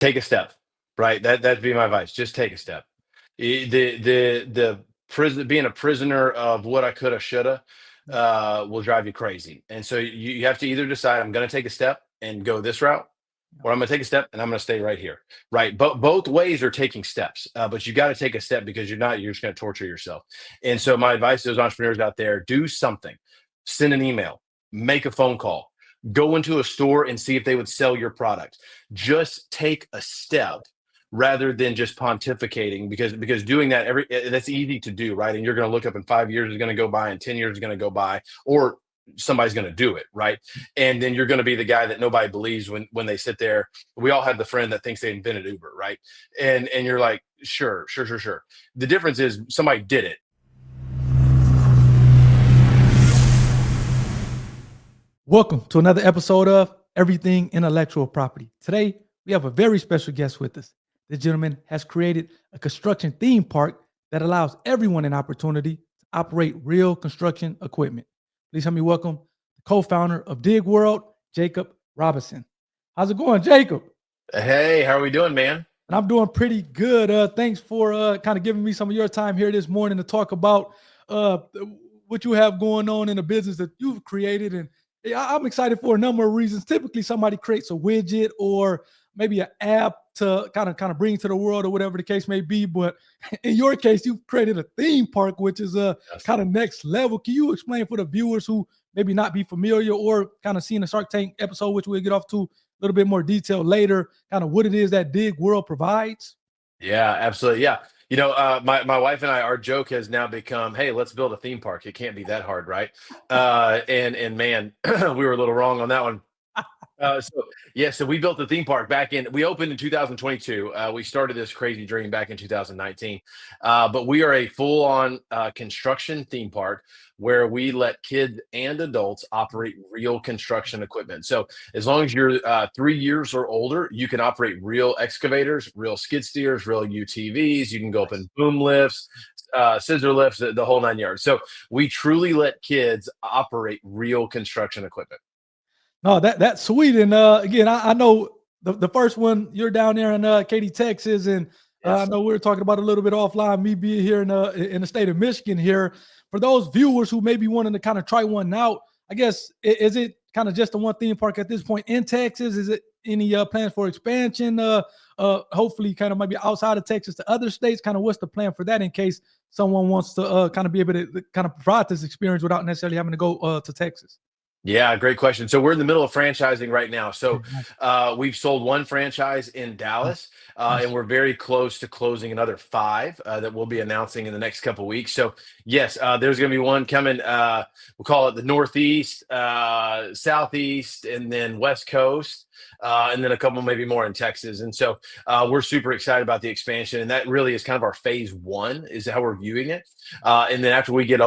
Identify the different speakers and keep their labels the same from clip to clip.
Speaker 1: Take a step, right? That'd be my advice. Just take a step. The prison being a prisoner of what I coulda, shoulda, will drive you crazy. And so you have to either decide I'm going to take a step and go this route, or I'm going to take a step and I'm going to stay right here. Right. But both ways are taking steps. But you got to take a step because you're just going to torture yourself. And so my advice to those entrepreneurs out there, do something, send an email, make a phone call, go into a store and see if they would sell your product. Just take a step rather than just pontificating, because doing that that's easy to do, right? And you're going to look up in 5 years is going to go by and 10 years is going to go by, or somebody's going to do it, right? And then you're going to be the guy that nobody believes when they sit there. We all have the friend that thinks they invented Uber, right? And you're like, sure. The difference is somebody did it.
Speaker 2: Welcome to another episode of Everything Intellectual Property. Today, we have a very special guest with us. This gentleman has created a construction theme park that allows everyone an opportunity to operate real construction equipment. Please help me welcome the co-founder of Dig World, Jacob Robinson. How's it going, Jacob?
Speaker 1: Hey, how are we doing, man?
Speaker 2: And I'm doing pretty good. Thanks for kind of giving me some of your time here this morning to talk about what you have going on in the business that you've created. And I'm excited for a number of reasons. Typically, somebody creates a widget or maybe an app to kind of bring to the world, or whatever the case may be. But in your case, you've created a theme park, which is a kind of next level. Can you explain for the viewers who maybe not be familiar or kind of seen the Shark Tank episode, which we'll get off to a little bit more detail later, kind of what it is that Dig World provides?
Speaker 1: Yeah, absolutely. Yeah. My wife and I, our joke has now become, hey, let's build a theme park. It can't be that hard, right? And man, we were a little wrong on that one. So we built the theme park we opened in 2022. We started this crazy dream back in 2019. But we are a full-on construction theme park where we let kids and adults operate real construction equipment. So as long as you're 3 years or older, you can operate real excavators, real skid steers, real UTVs. You can go up in boom lifts, scissor lifts, the whole 9 yards. So we truly let kids operate real construction equipment.
Speaker 2: No, that's sweet. And again, I know the first one, you're down there in Katy, Texas, and I know we were talking about a little bit offline, me being here in the state of Michigan here. For those viewers who may be wanting to kind of try one out, I guess, is it kind of just the one theme park at this point in Texas? Is it any plans for expansion? Hopefully kind of maybe outside of Texas to other states? Kind of what's the plan for that in case someone wants to kind of be able to kind of provide this experience without necessarily having to go to Texas?
Speaker 1: Yeah, great question. So we're in the middle of franchising right now. So we've sold one franchise in Dallas, and we're very close to closing another 5 that we'll be announcing in the next couple of weeks. So yes, there's going to be one coming. We'll call it the Northeast, Southeast, and then West Coast, and then a couple maybe more in Texas. And so we're super excited about the expansion, and that really is kind of our phase 1 is how we're viewing it. And then after we get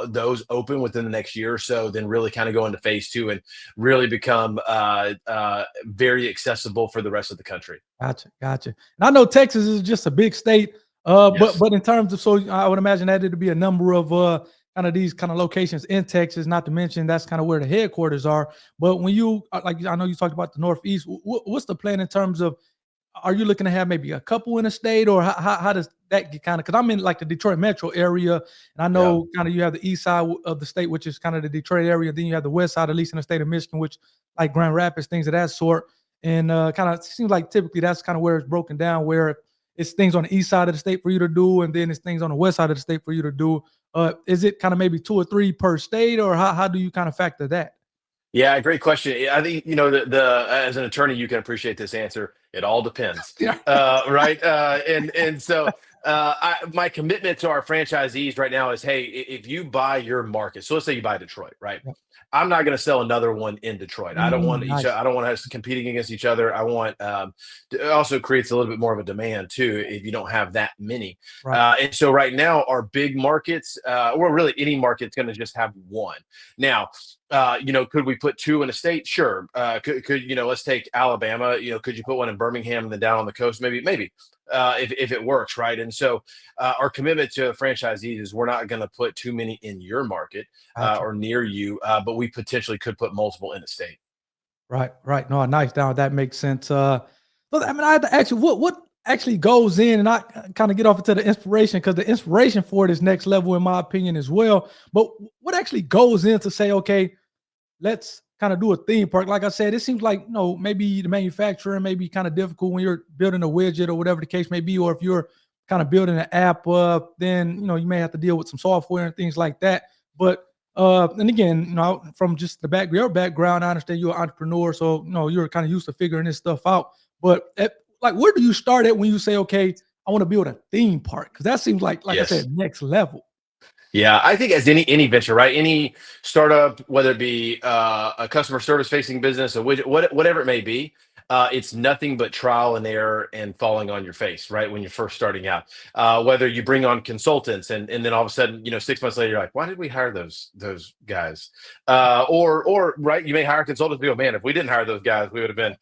Speaker 1: those open within the next year or so, then really kind of go into phase 2 and really become very accessible for the rest of the country.
Speaker 2: Gotcha. And I know Texas is just a big state,
Speaker 1: Yes.
Speaker 2: but in terms of, so I would imagine that it'd be a number of kind of these kind of locations in Texas, not to mention that's kind of where the headquarters are. But when you, like, I know you talked about the Northeast, what's the plan in terms of, are you looking to have maybe a couple in a state, or how does that get kind of, because I'm in like the Detroit metro area, and I know kind of you have the east side of the state, which is kind of the Detroit area. Then you have the west side, at least in the state of Michigan, which like Grand Rapids, things of that sort. And kind of seems like typically that's kind of where it's broken down, where it's things on the east side of the state for you to do, and then it's things on the west side of the state for you to do. Is it kind of maybe 2 or 3 per state, or how do you kind of factor that?
Speaker 1: Yeah, great question. I think, the as an attorney, you can appreciate this answer. It all depends.
Speaker 2: Yeah.
Speaker 1: Right. And so my commitment to our franchisees right now is, hey, if you buy your market, so let's say you buy Detroit, right?
Speaker 2: Yep.
Speaker 1: I'm not going to sell another one in Detroit. I don't want
Speaker 2: Nice.
Speaker 1: I don't want us competing against each other. I want it also creates a little bit more of a demand too if you don't have that many.
Speaker 2: Right.
Speaker 1: And so right now our big markets, or really any market's going to just have one. Now, could we put 2 in a state? Sure. Could let's take Alabama. Could you put one in Birmingham and then down on the coast? Maybe. If it works, right? And so our commitment to franchisees is we're not going to put too many in your market or near you, but we potentially could put multiple in a state.
Speaker 2: Right. No, nice. Now that makes sense. So I mean, I had to ask you what actually goes in, and I kind of get off into the inspiration because the inspiration for it is next level in my opinion as well. But what actually goes in to say, okay, let's kind of do a theme park? Like I said, it seems like maybe the manufacturing may be kind of difficult when you're building a widget or whatever the case may be, or if you're kind of building an app, then you may have to deal with some software and things like that. But and again, from just your background, I understand you're an entrepreneur, so you're kind of used to figuring this stuff out. But like, where do you start at when you say, okay, I want to build a theme park? Because that seems like I
Speaker 1: Yes.
Speaker 2: said, next level.
Speaker 1: Yeah, I think as any venture, right? Any startup, whether it be a customer service facing business, a widget, whatever it may be, it's nothing but trial and error and falling on your face, right? When you're first starting out, whether you bring on consultants and then all of a sudden, 6 months later, you're like, why did we hire those guys? Or right, you may hire consultants. And go, man, if we didn't hire those guys, we would have been,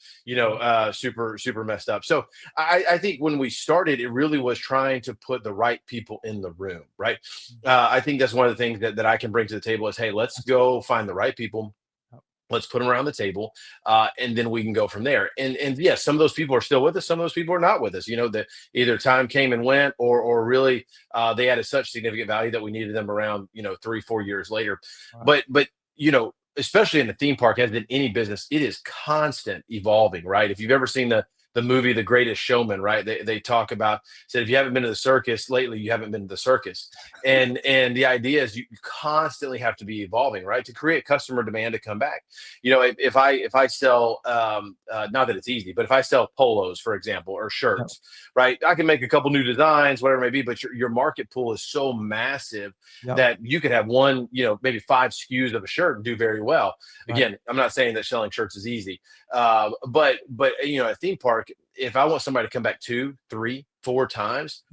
Speaker 1: super messed up. So I think when we started, it really was trying to put the right people in the room, right? I think that's one of the things that I can bring to the table is, hey, let's go find the right people. Let's put them around the table, and then we can go from there. And yes, some of those people are still with us. Some of those people are not with us. That either time came and went, or really they added such significant value that we needed them around, 3-4 years later.
Speaker 2: Right.
Speaker 1: But especially in the theme park, as in any business, it is constant evolving, right? If you've ever seen the movie The Greatest Showman, right? They talk about, said, if you haven't been to the circus lately, you haven't been to the circus. And the idea is you constantly have to be evolving, right? To create customer demand to come back. If I sell, not that it's easy, but if I sell polos, for example, or
Speaker 2: Yep.
Speaker 1: shirts, right? I can make a couple new designs, whatever it may be, but your market pool is so massive
Speaker 2: Yep.
Speaker 1: that you could have one, maybe 5 SKUs of a shirt and do very well.
Speaker 2: Right.
Speaker 1: Again, I'm not saying that selling shirts is easy, but a theme park, if I want somebody to come back 2, 3, 4 times,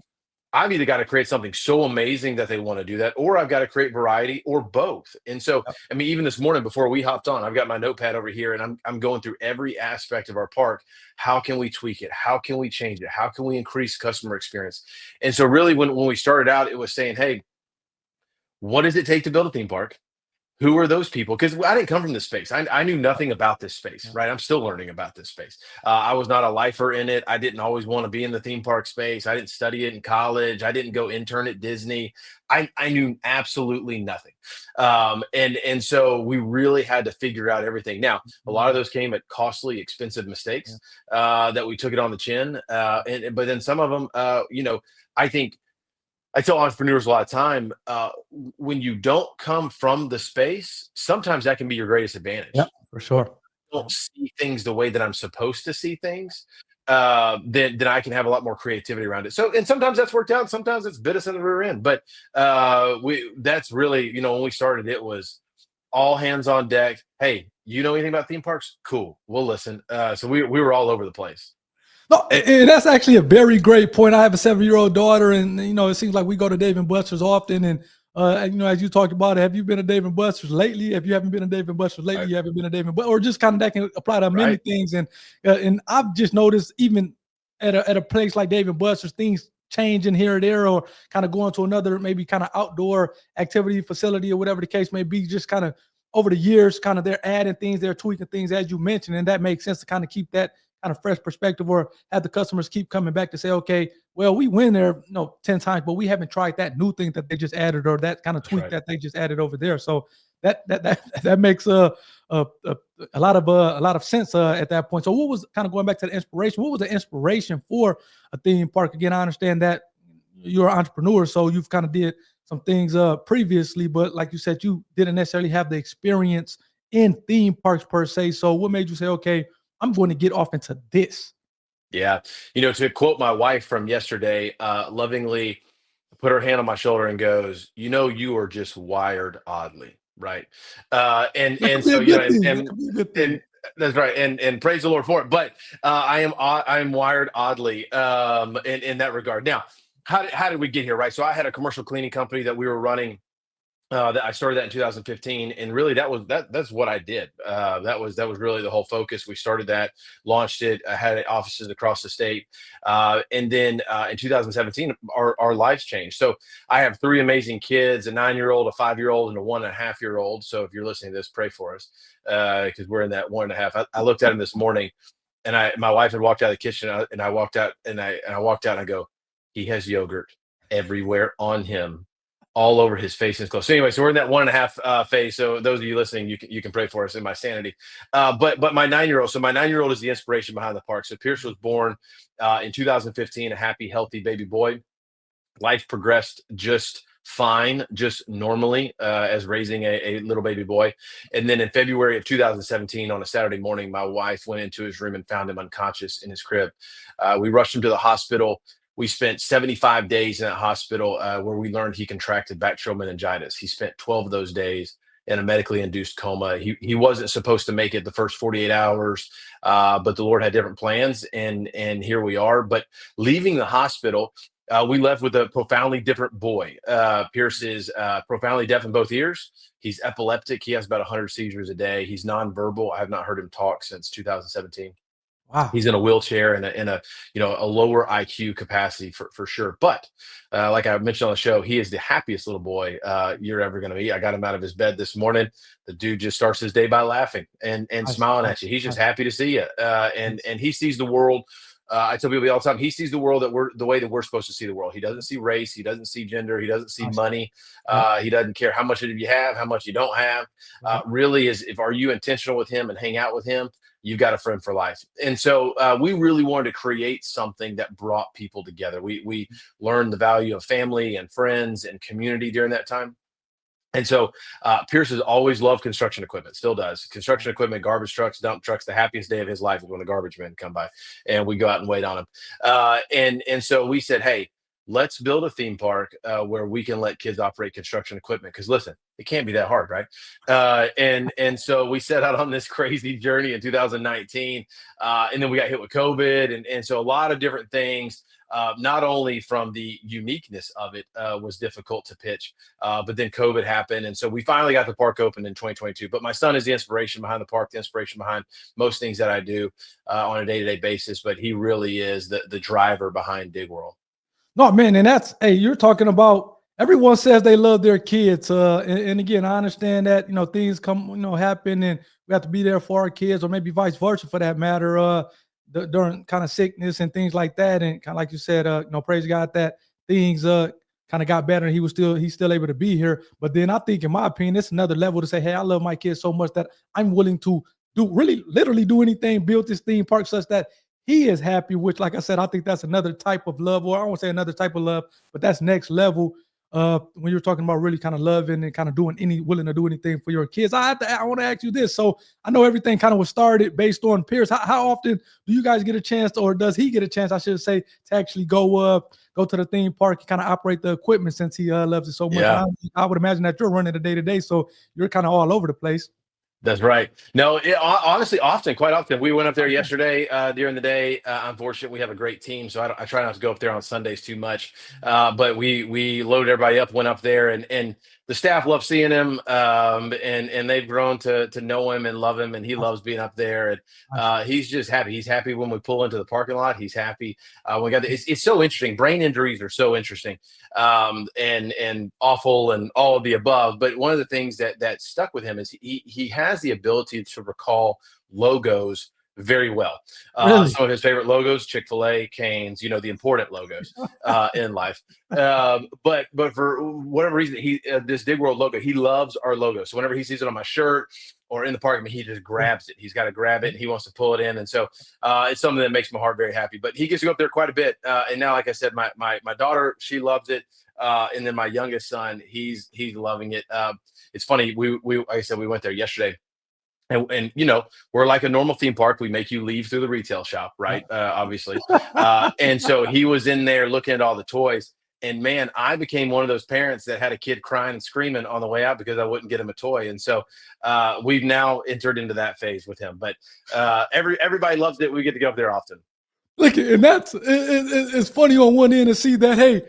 Speaker 1: I've either got to create something so amazing that they want to do that, or I've got to create variety, or both. And so,
Speaker 2: Yep.
Speaker 1: I mean, even this morning before we hopped on, I've got my notepad over here, and I'm going through every aspect of our park. How can we tweak it? How can we change it? How can we increase customer experience? And so, really, when we started out, it was saying, hey, what does it take to build a theme park? Who are those people? Because I didn't come from this space. I knew nothing about this space,
Speaker 2: Yep.
Speaker 1: right? I'm still learning about this space. I was not a lifer in it. I didn't always want to be in the theme park space. I didn't study it in college. I didn't go intern at Disney. I knew absolutely nothing. And so we really had to figure out everything. Now, a lot of those came at costly, expensive mistakes that we took it on the chin. But then some of them, I think I tell entrepreneurs a lot of time, when you don't come from the space, sometimes that can be your greatest
Speaker 2: Yep.
Speaker 1: advantage.
Speaker 2: For sure.
Speaker 1: I don't see things the way that I'm supposed to see things, then I can have a lot more creativity around it. So, and sometimes that's worked out. Sometimes it's bit us in the rear end. But that's really, when we started, it was all hands on deck. Hey, you know anything about theme parks? Cool, we'll listen. So we were all over the place.
Speaker 2: No, and that's actually a very great point. I have a 7-year-old daughter, and it seems like we go to Dave and Buster's often. And as you talked about it, have you been to Dave and Buster's lately? If you haven't been to Dave and Buster's lately,
Speaker 1: Right.
Speaker 2: you haven't been to Dave and Buster's, or just kind of that can apply to many
Speaker 1: Right.
Speaker 2: things. And I've just noticed even at a place like Dave and Buster's, things changing here or there, or kind of going to another maybe kind of outdoor activity facility or whatever the case may be. Just kind of over the years, kind of they're adding things, they're tweaking things as you mentioned, and that makes sense to kind of keep that kind of fresh perspective, or have the customers keep coming back to say, okay, well, we went there 10 times, but we haven't tried that new thing that they just added, or that kind of
Speaker 1: That's
Speaker 2: tweak
Speaker 1: right.
Speaker 2: that they just added over there. So that makes a lot of sense at that point. So what was kind of going back to the inspiration? What was the inspiration for a theme park? Again, I understand that you're an entrepreneur, so you've kind of did some things previously, but like you said, you didn't necessarily have the experience in theme parks per se. So what made you say, okay, I'm going to get off into this?
Speaker 1: Yeah. To quote my wife from yesterday, lovingly put her hand on my shoulder and goes, you are just wired oddly. Right.
Speaker 2: That
Speaker 1: And
Speaker 2: could be a
Speaker 1: so,
Speaker 2: good thing. That
Speaker 1: and,
Speaker 2: could be a good thing.
Speaker 1: and that's right. And praise the Lord for it. But I'm wired oddly, in that regard. Now, how did we get here? Right. So I had a commercial cleaning company that we were running. That I started that in 2015, and really that's what I did. That was really the whole focus. We started that, launched it, had offices across the state, and then in 2017, our lives changed. So I have 3 amazing kids: a 9-year-old, a 5-year-old, and a 1.5-year-old. So if you're listening to this, pray for us, because we're in that 1.5. I looked at him this morning. and my wife had walked out of the kitchen, and I walked out, and I walked out, and I go, he has yogurt everywhere on him, all over his face and his clothes. So anyway, so we're in that 1.5 phase. So those of you listening, you can pray for us in my sanity. But my 9-year-old, so my 9-year-old is the inspiration behind the park. So Pierce was born in 2015, a happy, healthy baby boy. Life progressed just fine, just normally, as raising a little baby boy. And then in February of 2017, on a Saturday morning, my wife went into his room and found him unconscious in his crib. We rushed him to the hospital. We spent 75 days in that hospital, where we learned he contracted bacterial meningitis. He spent 12 of those days in a medically induced coma. He wasn't supposed to make it the first 48 hours, but the Lord had different plans, and here we are. But leaving the hospital, we left with a profoundly different boy. Pierce is profoundly deaf in both ears. He's epileptic. He has about 100 seizures a day. He's nonverbal. I have not heard him talk since 2017.
Speaker 2: Wow.
Speaker 1: He's in a wheelchair and a lower IQ capacity for sure. But like I mentioned on the show, he is the happiest little boy you're ever going to meet. I got him out of his bed this morning. The dude just starts his day by laughing and smiling at you. He's just happy to see you. And he sees the world. I tell people all the time, he sees the world the way that we're supposed to see the world. He doesn't see race. He doesn't see gender. He doesn't see money. He doesn't care how much you have, how much you don't have. Really is, are you intentional with him and hang out with him? You've got a friend for life. And so we really wanted to create something that brought people together. We learned the value of family and friends and community during that time. And so Pierce has always loved construction equipment, still does. Construction equipment, garbage trucks, dump trucks. The happiest day of his life is when the garbage men come by and we go out and wait on him. And so we said, hey, let's build a theme park where we can let kids operate construction equipment. Because listen, it can't be that hard, right? And so we set out on this crazy journey in 2019. And then we got hit with COVID. And so a lot of different things. Not only from the uniqueness of it was difficult to pitch, but then COVID happened. And so we finally got the park open in 2022. But my son is the inspiration behind the park, the inspiration behind most things that I do on a day-to-day basis. But he really is the driver behind Dig World.
Speaker 2: No, man. And that's, hey, you're talking about, everyone says they love their kids. And again, I understand that, things come, happen, and we have to be there for our kids, or maybe vice versa for that matter. During kind of sickness and things like that, and kind of like you said, praise God that things kind of got better, and he's still able to be here. But then I think, in my opinion, it's another level to say, hey, I love my kids so much that I'm willing to literally do anything, build this theme park such that he is happy. Which, like I said, I think that's another type of love, or I won't say another type of love, but that's next level. When you're talking about really kind of loving and kind of willing to do anything for your kids. I want to ask you this. So I know everything kind of was started based on Pierce. How often do you guys get a chance or does he get a chance, I should say, to actually go to the theme park and kind of operate the equipment, since he loves it so much?
Speaker 1: Yeah.
Speaker 2: I would imagine that you're running the day-to-day, so you're kind of all over the place.
Speaker 1: That's right. No, honestly, quite often. We went up there yesterday during the day. Unfortunately, we have a great team, so I try not to go up there on Sundays too much. But we loaded everybody up, went up there, and the staff loves seeing him, and they've grown to know him and love him, and he loves being up there. And he's just happy. He's happy when we pull into the parking lot. He's happy. It's so interesting. Brain injuries are so interesting, and awful, and all of the above. But one of the things that stuck with him is he has the ability to recall logos very well.
Speaker 2: Really?
Speaker 1: Some of his favorite logos: Chick-fil-A, Cane's, the important logos in life. But for whatever reason, this Dig World logo, he loves our logo. So whenever he sees it on my shirt or in the park, he just grabs it. He's got to grab it, and he wants to pull it in. And so it's something that makes my heart very happy. But he gets to go up there quite a bit. And now, like I said, my daughter, she loves it. And then my youngest son, he's loving it. It's funny. We like I said, we went there yesterday. And we're like a normal theme park. We make you leave through the retail shop, right? Obviously. And so he was in there looking at all the toys. And man, I became one of those parents that had a kid crying and screaming on the way out because I wouldn't get him a toy. And so we've now entered into that phase with him. But everybody loves it. We get to go up there often.
Speaker 2: Look, and it's funny on one end to see that, hey,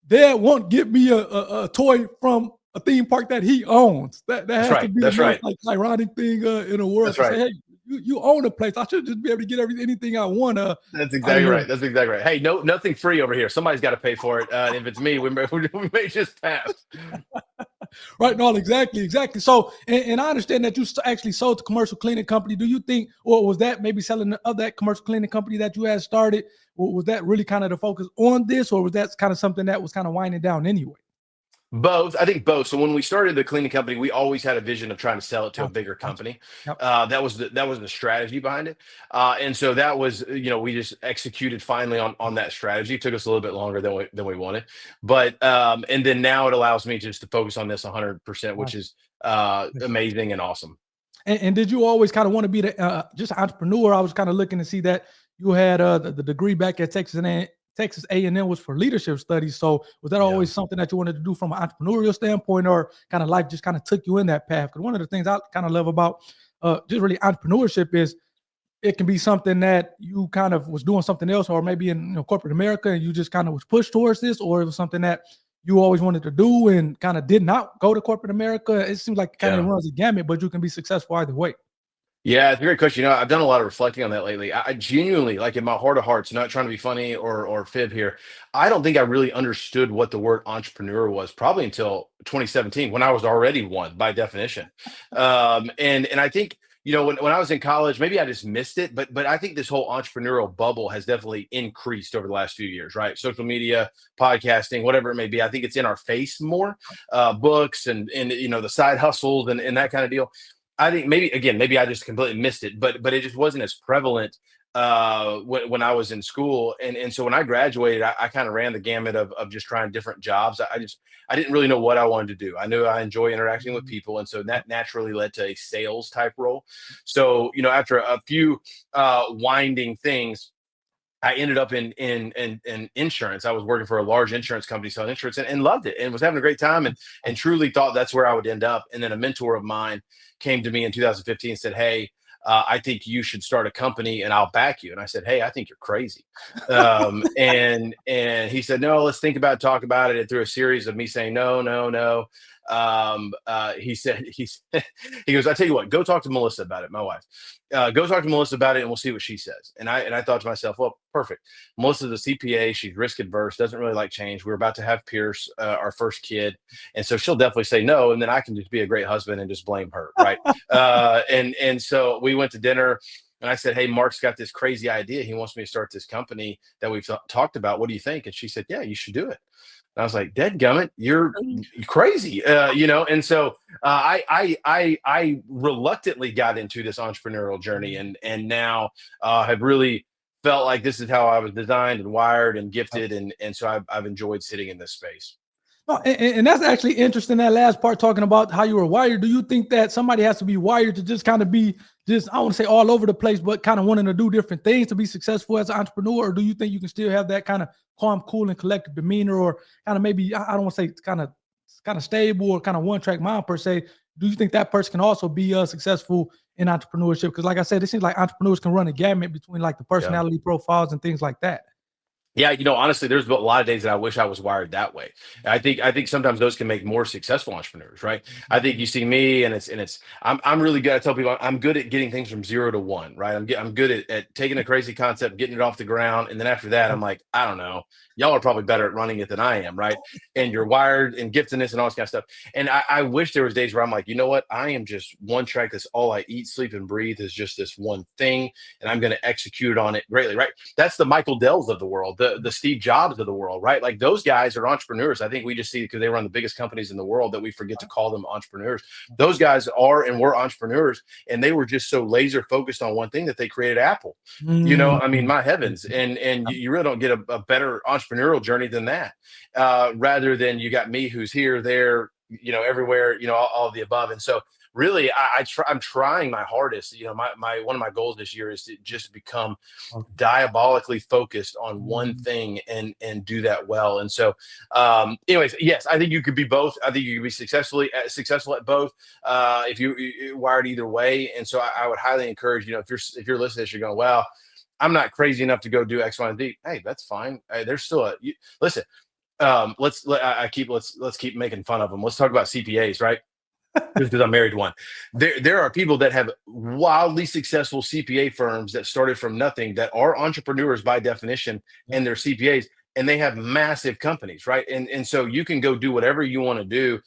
Speaker 2: Dad won't get me a toy from a theme park that he owns. That has to be the most like ironic thing in the world.
Speaker 1: That's right.
Speaker 2: Say, hey, you own a place. I should just be able to get anything I want.
Speaker 1: That's exactly right. That's exactly right. Hey, nothing free over here. Somebody's got to pay for it. If it's me, we may just pass.
Speaker 2: Right. No, exactly. Exactly. So, and I understand that you actually sold the commercial cleaning company. Do you think, or was that maybe selling of that commercial cleaning company that you had started? Or was that really kind of the focus on this, or was that kind of something that was kind of winding down anyway?
Speaker 1: Both. I think both. So when we started the cleaning company, we always had a vision of trying to sell it to a
Speaker 2: Gotcha.
Speaker 1: bigger
Speaker 2: Gotcha.
Speaker 1: company.
Speaker 2: Yep.
Speaker 1: That was the strategy behind it. And so that was, we just executed finally on that strategy. It took us a little bit longer than we wanted, but and then now it allows me just to focus on this 100%, which
Speaker 2: Gotcha.
Speaker 1: is amazing and awesome.
Speaker 2: And did you always kind of want to be the just an entrepreneur? I was kind of looking to see that you had the degree back at Texas A&M was for leadership studies. So was that
Speaker 1: Yeah.
Speaker 2: always something that you wanted to do from an entrepreneurial standpoint, or kind of life just kind of took you in that path? Because one of the things I kind of love about just really entrepreneurship is it can be something that you kind of was doing something else, or maybe in corporate America, and you just kind of was pushed towards this, or it was something that you always wanted to do and kind of did not go to corporate America. It seems like it kind of
Speaker 1: Yeah.
Speaker 2: runs a gamut, but you can be successful either way.
Speaker 1: Yeah, it's a great question. I've done a lot of reflecting on that lately. I genuinely, like in my heart of hearts, not trying to be funny or fib here. I don't think I really understood what the word entrepreneur was probably until 2017 when I was already one by definition. And I think, when I was in college, maybe I just missed it, but I think this whole entrepreneurial bubble has definitely increased over the last few years, right? Social media, podcasting, whatever it may be. I think it's in our face more, books and the side hustles and that kind of deal. I think maybe I just completely missed it, but it just wasn't as prevalent when I was in school. And so when I graduated, I kind of ran the gamut of just trying different jobs. I didn't really know what I wanted to do. I knew I enjoy interacting with people, and so that naturally led to a sales type role. So after a few winding things, I ended up in insurance. I was working for a large insurance company selling insurance and loved it and was having a great time and truly thought that's where I would end up. And then a mentor of mine came to me in 2015 and said, "Hey, I think you should start a company and I'll back you." And I said, "Hey, I think you're crazy." And he said, "No, let's think about it, talk about it." And through a series of me saying no, no, no, he said he goes, "I tell you what, go talk to Melissa about it, my wife. Go talk to Melissa about it, and we'll see what she says." And I thought to myself, well, perfect. Melissa's a CPA. She's risk adverse. Doesn't really like change. We're about to have Pierce, our first kid, and so she'll definitely say no. And then I can just be a great husband and just blame her, right? And so we went to dinner. And I said, "Hey, Mark's got this crazy idea. He wants me to start this company that we've talked about. What do you think?" And she said, "Yeah, you should do it." And I was like, "Dead gummit, you're crazy," And so I reluctantly got into this entrepreneurial journey, and now have really felt like this is how I was designed and wired and gifted, and so I've enjoyed sitting in this space.
Speaker 2: No, and that's actually interesting. That last part talking about how you were wired. Do you think that somebody has to be wired to just kind of be just, I want to say all over the place, but kind of wanting to do different things to be successful as an entrepreneur? Or do you think you can still have that kind of calm, cool, and collective demeanor, or kind of maybe, I don't want to say kind of stable or kind of one track mind per se? Do you think that person can also be successful in entrepreneurship? Because like I said, it seems like entrepreneurs can run a gamut between like the
Speaker 1: Yeah.
Speaker 2: personality profiles and things like that.
Speaker 1: Yeah, honestly, there's a lot of days that I wish I was wired that way. I think sometimes those can make more successful entrepreneurs, right? I think you see me, and I'm really good. I tell people I'm good at getting things from 0 to 1, right? I'm good at taking a crazy concept, getting it off the ground, and then after that, I'm like, I don't know, y'all are probably better at running it than I am, right? And you're wired and giftedness and all this kind of stuff. And I wish there was days where I'm like, you know what? I am just one track. That's all I eat, sleep, and breathe is just this one thing, and I'm going to execute on it greatly, right? That's the Michael Dells of the world, the Steve Jobs of the world, right? Like those guys are entrepreneurs. I think we just see because they run the biggest companies in the world that we forget to call them entrepreneurs. Those guys are and were entrepreneurs, and they were just so laser focused on one thing that they created Apple. I mean,
Speaker 2: Mm.
Speaker 1: my heavens, and you really don't get a better entrepreneurial journey than that. Rather than you got me, who's here, there, everywhere, all of the above. And so really I'm trying my hardest. My one of my goals this year is to just become diabolically focused on one thing and do that well. And so anyways, yes, I think you could be both. I think you could be successful at both if you're wired either way. And so I would highly encourage, if you're listening to this, you're going, well, I'm not crazy enough to go do X, Y, and Z. Hey, that's fine. Hey, there's still listen. Let's keep making fun of them. Let's talk about CPAs, right? Just because I'm married to one. There are people that have wildly successful CPA firms that started from nothing, that are entrepreneurs by definition,
Speaker 2: Yeah.
Speaker 1: and they're CPAs. and they have massive companies, right? And so you can go do whatever you want to do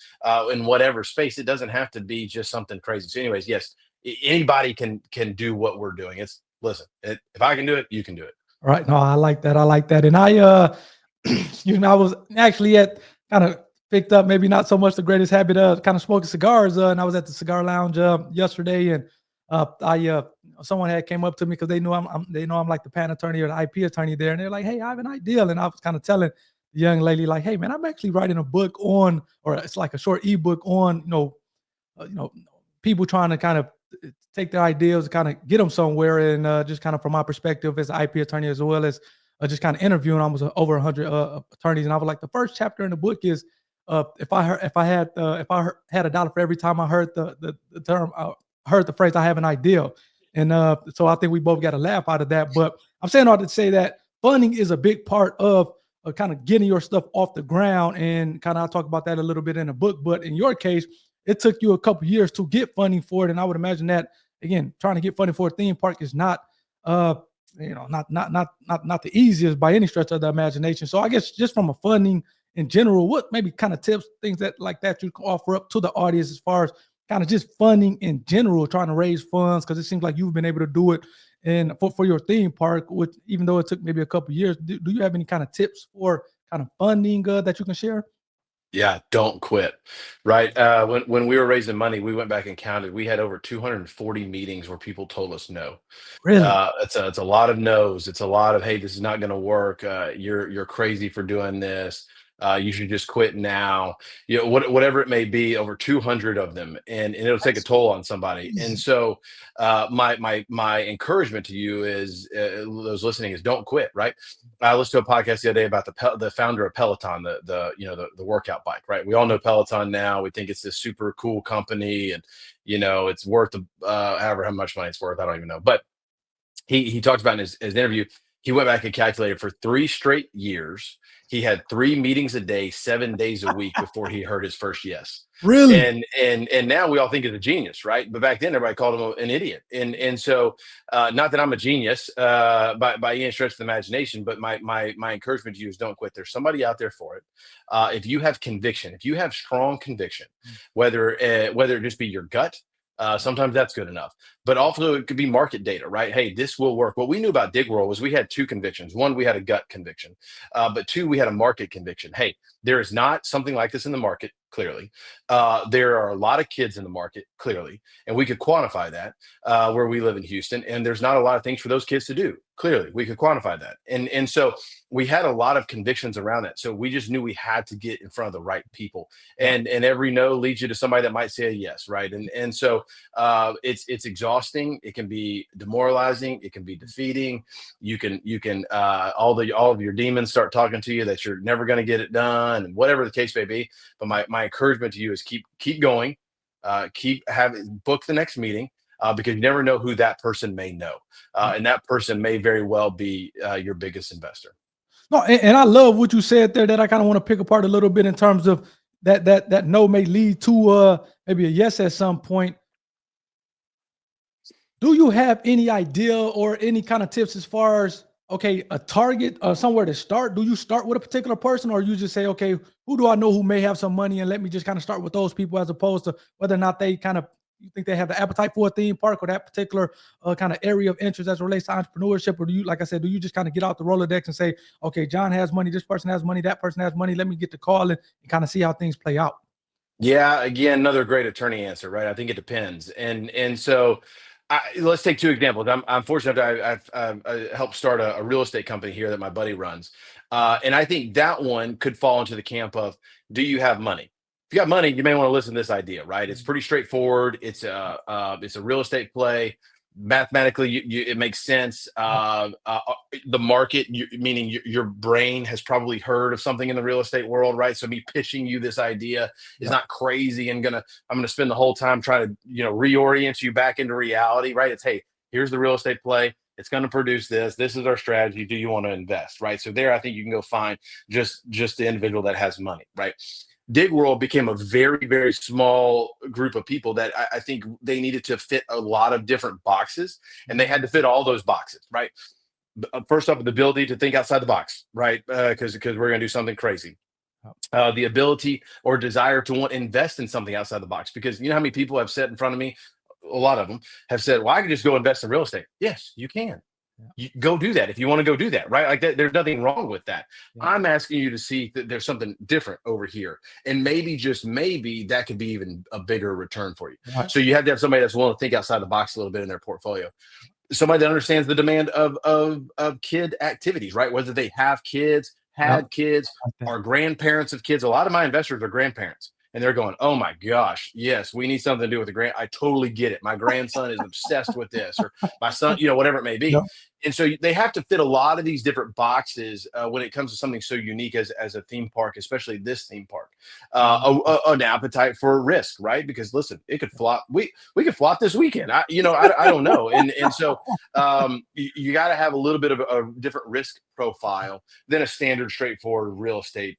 Speaker 1: in whatever space. It doesn't have to be just something crazy. So, anyways, yes, anybody can do what we're doing. It's listen, if I can do it, you can do it.
Speaker 2: Right. No, I like that. I like that. And excuse me, I was actually at kind of picked up maybe not so much the greatest habit of kind of smoking cigars. And I was at the cigar lounge yesterday, and I someone had came up to me because they knew they know I'm like the patent attorney or the IP attorney there, and they're like, "Hey, I have an idea," and I was kind of telling the young lady like, "Hey, man, I'm actually writing a book on, or it's like a short ebook on, you know, people trying to kind of take their ideas, kind of get them somewhere, and just kind of from my perspective as an IP attorney, as well as just kind of interviewing almost over 100 attorneys. And I was like, the first chapter in the book is if I had a dollar for every time I heard the term, heard the phrase, I have an idea. And so I think we both got a laugh out of that. But I'm saying all to say that funding is a big part of kind of getting your stuff off the ground. And kind of I'll talk about that a little bit in the book. But in your case, it took you a couple years to get funding for it. And I would imagine that, again, trying to get funding for a theme park is not not the easiest by any stretch of the imagination. So I guess just from a funding in general, what maybe kind of tips, things that like that you can offer up to the audience as far as kind of just funding in general, trying to raise funds, because it seems like you've been able to do it and for your theme park, which even though it took maybe a couple years, do you have any kind of tips for kind of funding that you can share?
Speaker 1: Yeah, don't quit. Right. When we were raising money, we went back and counted. We had over 240 meetings where people told us no.
Speaker 2: Really?
Speaker 1: It's a lot of no's. It's a lot of, hey, this is not going to work. You're crazy for doing this. You should just quit now. Whatever it may be, over 200 of them, and it'll take a
Speaker 2: That's
Speaker 1: toll on somebody. And
Speaker 2: crazy.
Speaker 1: so, my encouragement to you is those listening is don't quit. Right. I listened to a podcast the other day about the founder of Peloton, the workout bike. Right. We all know Peloton now. We think it's this super cool company, and it's worth however how much money it's worth. I don't even know, but he talked about in his interview, he went back and calculated for 3 straight years. He had 3 meetings a day, 7 days a week before he heard his first yes.
Speaker 2: Really?
Speaker 1: And now we all think he's a genius, right? But back then everybody called him an idiot. And so not that I'm a genius by any stretch of the imagination, but my encouragement to you is don't quit. There's somebody out there for it. If you have conviction, if you have strong conviction, whether it just be your gut, sometimes that's good enough. But also, it could be market data, right? Hey, this will work. What we knew about Digworld was we had two convictions. One, we had a gut conviction, but two, we had a market conviction. Hey, there is not something like this in the market, clearly. There are a lot of kids in the market, clearly, and we could quantify that where we live in Houston. And there's not a lot of things for those kids to do. Clearly, we could quantify that. And so we had a lot of convictions around that. So we just knew we had to get in front of the right people.
Speaker 2: Yeah.
Speaker 1: And every no leads you to somebody that might say a yes, right? And so it's exhausting. It can be demoralizing. It can be defeating. You can all of your demons start talking to you that you're never going to get it done, and whatever the case may be. But my encouragement to you is keep going, keep having book the next meeting. Because you never know who that person may know, and that person may very well be your biggest investor.
Speaker 2: No, and I love what you said there that I kind of want to pick apart a little bit in terms of that no may lead to maybe a yes at some point. Do you have any idea or any kind of tips as far as, okay, a target or somewhere to start? Do you start with a particular person, or you just say, okay, who do I know who may have some money, and let me just kind of start with those people, as opposed to whether or not they kind of, you think they have the appetite for a theme park or that particular kind of area of interest as it relates to entrepreneurship? Or do you, like I said, do you just kind of get out the Rolodex and say, okay, John has money, this person has money, that person has money, let me get to calling and kind of see how things play out?
Speaker 1: Yeah, again, another great attorney answer, right? I think it depends, and so let's take two examples. I'm fortunate that I helped start a real estate company here that my buddy runs, and I think that one could fall into the camp of, do you have money? If you got money, you may want to listen to this idea, right? It's pretty straightforward. It's a real estate play. Mathematically, it makes sense. The market, meaning your brain has probably heard of something in the real estate world, right? So me pitching you this idea is
Speaker 2: Yeah.
Speaker 1: not crazy and I'm gonna spend the whole time trying to reorient you back into reality, right? It's, hey, here's the real estate play. It's going to produce this. This is our strategy. Do you want to invest, right? So there, I think you can go find just the individual that has money, right? Dig World became a very, very small group of people that I think they needed to fit a lot of different boxes, and they had to fit all those boxes, right? first up, the ability to think outside the box, right? Because we're going to do something crazy. The ability or desire to want to invest in something outside the box, because you know how many people have said in front of me, a lot of them have said, well, I can just go invest in real estate. Yes, you can.
Speaker 2: Yeah.
Speaker 1: You go do that if you want to go do that, right? Like that, there's nothing wrong with that.
Speaker 2: Yeah.
Speaker 1: I'm asking you to see that there's something different over here, and maybe, just maybe, that could be even a bigger return for you.
Speaker 2: Right.
Speaker 1: So you have to have somebody that's willing to think outside the box a little bit in their portfolio, somebody that understands the demand of kid activities, right? Whether they have kids,
Speaker 2: Yep.
Speaker 1: had kids,
Speaker 2: Like that.
Speaker 1: are grandparents of kids. A lot of my investors are grandparents, and they're going, "Oh my gosh, yes, we need something to do with the grand. I totally get it. My grandson is obsessed with this, or my son, whatever it may be."
Speaker 2: Yep.
Speaker 1: And so they have to fit a lot of these different boxes when it comes to something so unique as a theme park, especially this theme park. An appetite for risk, right? Because listen, it could flop. We could flop this weekend. I don't know. And so you got to have a little bit of a different risk profile than a standard, straightforward real estate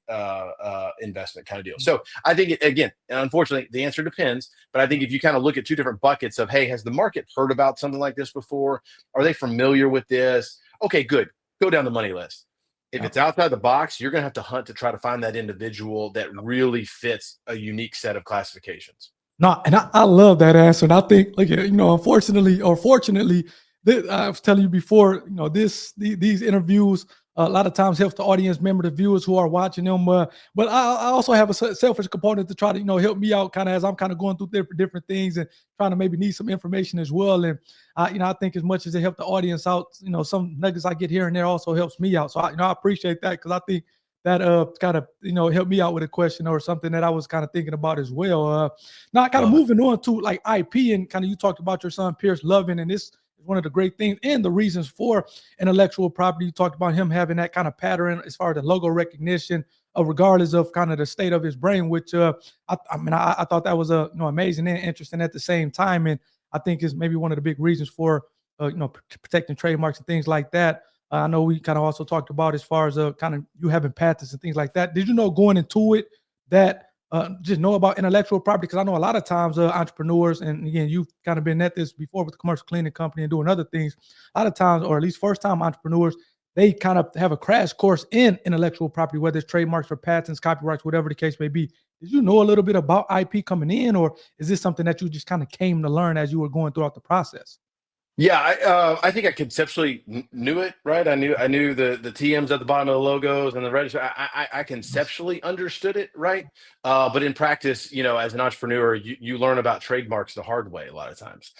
Speaker 1: investment kind of deal. So I think, again, and unfortunately, the answer depends. But I think if you kind of look at two different buckets of, hey, has the market heard about something like this before? Are they familiar with this? Okay, good. Go down the money list. If
Speaker 2: Yep.
Speaker 1: it's outside the box, you're going to have to hunt to try to find that individual that really fits a unique set of classifications.
Speaker 2: No, and I love that answer. And I think, like, unfortunately or fortunately, I was telling you before, these interviews a lot of times helps the audience member, the viewers who are watching them. But I also have a selfish component to try to, help me out kind of as I'm kind of going through different things and trying to maybe need some information as well. And I think as much as it helps the audience out, some nuggets I get here and there also helps me out. So I appreciate that, because I think that kind of helped me out with a question or something that I was kind of thinking about as well. Now kind of
Speaker 1: Love it.
Speaker 2: moving on to like IP, and kind of you talked about your son Pierce loving, and this is one of the great things and the reasons for intellectual property. You talked about him having that kind of pattern as far as the logo recognition, regardless of kind of the state of his brain, which I thought that was amazing and interesting at the same time, and I think is maybe one of the big reasons for protecting trademarks and things like that. I know we kind of also talked about as far as kind of you having patents and things like that. Did you know going into it that just know about intellectual property? Because I know a lot of times entrepreneurs, and again, you've kind of been at this before with the commercial cleaning company and doing other things. A lot of times, or at least first time entrepreneurs, they kind of have a crash course in intellectual property, whether it's trademarks or patents, copyrights, whatever the case may be. Did you know a little bit about IP coming in, or is this something that you just kind of came to learn as you were going throughout the process?
Speaker 1: Yeah, I think I conceptually knew it, right? I knew the TMs at the bottom of the logos and the register. I conceptually understood it, right? But in practice, as an entrepreneur, you learn about trademarks the hard way a lot of times.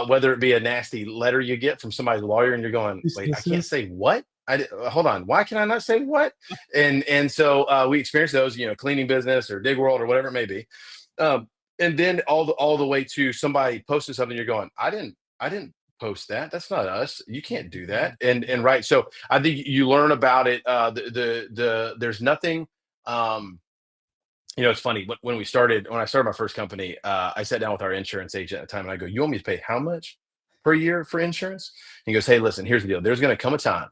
Speaker 1: Whether it be a nasty letter you get from somebody's lawyer, and you're going,
Speaker 2: Yes,
Speaker 1: wait, I
Speaker 2: yes,
Speaker 1: can't
Speaker 2: yes.
Speaker 1: say what? Hold on, why can I not say what? And so we experience those, cleaning business or dig world or whatever it may be. And then all the way to somebody posting something, you're going, I didn't post that. That's not us. You can't do that. And right. So I think you learn about it. There's nothing. It's funny when I started my first company. I sat down with our insurance agent at the time, and I go, "You want me to pay how much per year for insurance?" He goes, "Hey, listen. Here's the deal. There's going to come a time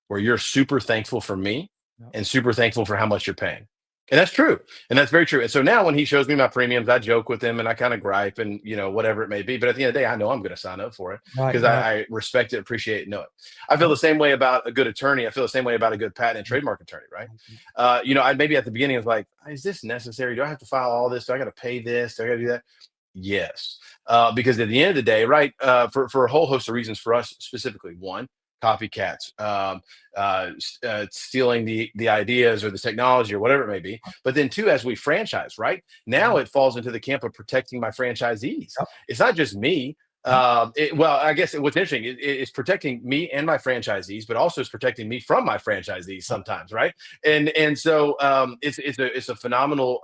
Speaker 1: where you're super thankful for me
Speaker 2: Yep.
Speaker 1: and super thankful for how much you're paying." And that's true. And that's very true. And so now when he shows me my premiums, I joke with him and I kind of gripe and, whatever it may be. But at the end of the day, I know I'm going to sign up for it
Speaker 2: Right,
Speaker 1: because
Speaker 2: right.
Speaker 1: I respect it, appreciate it, know it. I feel the same way about a good attorney. I feel the same way about a good patent and trademark attorney, right? I maybe at the beginning was like, is this necessary? Do I have to file all this? Do I got to pay this? Do I got to do that? Yes. Because at the end of the day, right, for a whole host of reasons for us specifically, one, copycats, stealing the ideas or the technology or whatever it may be. But then two, as we franchise, right now, it falls into the camp of protecting my franchisees.
Speaker 2: Yep.
Speaker 1: It's not just me. Well, I guess what's interesting it's protecting me and my franchisees, but also it's protecting me from my franchisees sometimes, right? And so it's a phenomenal